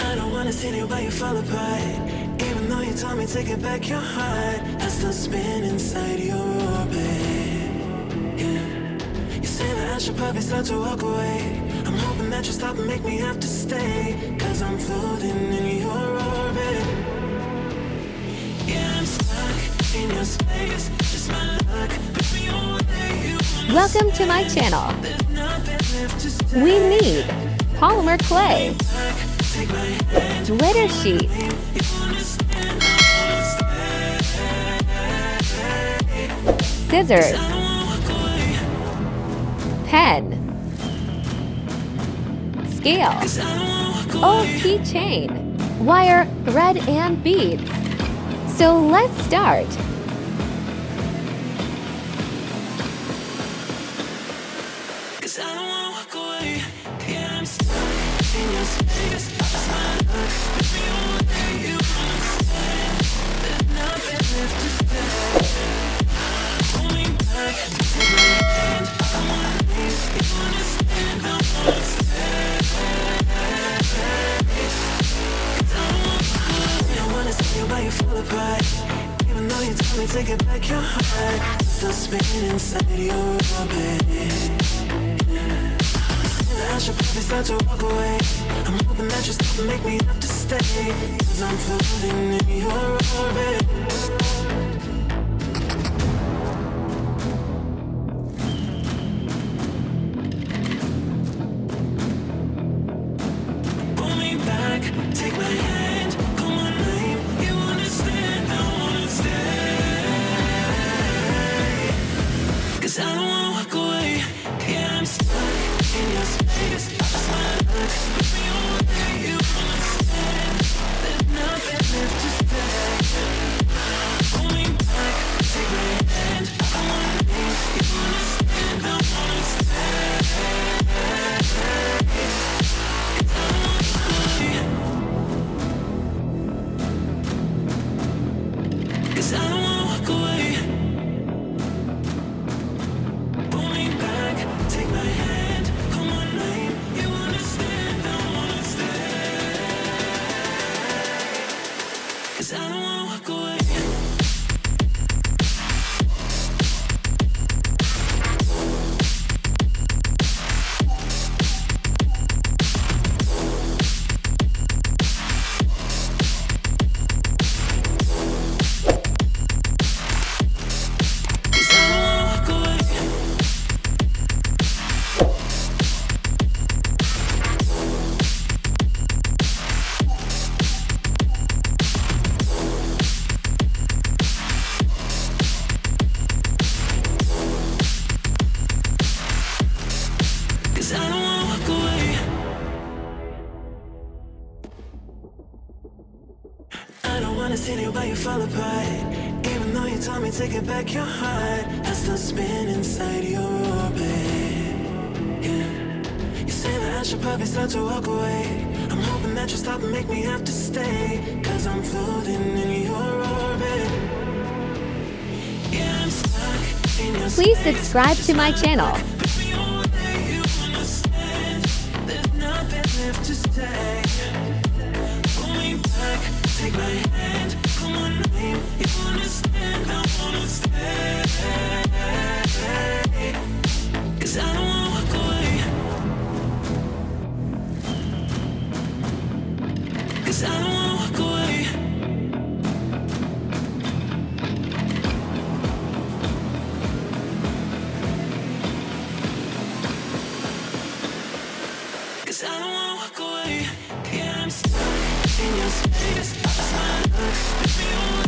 I don't wanna see you while you fall apart. Even though you told me to get back your heart, I still spin inside your orbit. Yeah. You say that I should probably start to walk away. I'm hoping that you stop and make me have to stay, 'cause I'm floating in your orbit. Yeah, I'm stuck in your space, just my luck. Put me away. Welcome to my channel. We need polymer clay, glitter sheet, scissors, pen, scale, old keychain, wire, thread, and beads. So let's start. Even though you told me to get back your heart, still spinning inside your orbit. I should probably start to walk away. I'm hoping that you stop and make me have to stay, 'cause I'm floating in your orbit. Pull me back, take my hand, call my name. You understand, I wanna stay, 'cause I don't wanna walk away. Yeah, I'm stuck in your space, just my luck. Put me away, you understand. There's nothing left to stay. Pull me back, take my hand, I wanna leave. You understand, I wanna stay, 'cause I don't wanna walk away. Pull me back, take my hand, call my name. You understand, I wanna stay, 'cause I don't wanna walk away. I don't wanna see you while you fall apart. Even though you told me to get back your heart, I still spin inside your orbit. Yeah. You say that I should probably start to walk away. I'm hoping that you stop and make me have to stay, 'cause I'm floating in your orbit. Yeah, I'm stuck in your space. Please subscribe to my channel. Put me away, you understand. There's nothing left to stay. Pull me back, take my hand, call my name. You understand, I wanna stay, 'cause I don't wanna walk away. 'Cause I don't wanna walk away. 'Cause I don't wanna walk away. Yeah, I'm stuck in your space, just my luck. Put me away.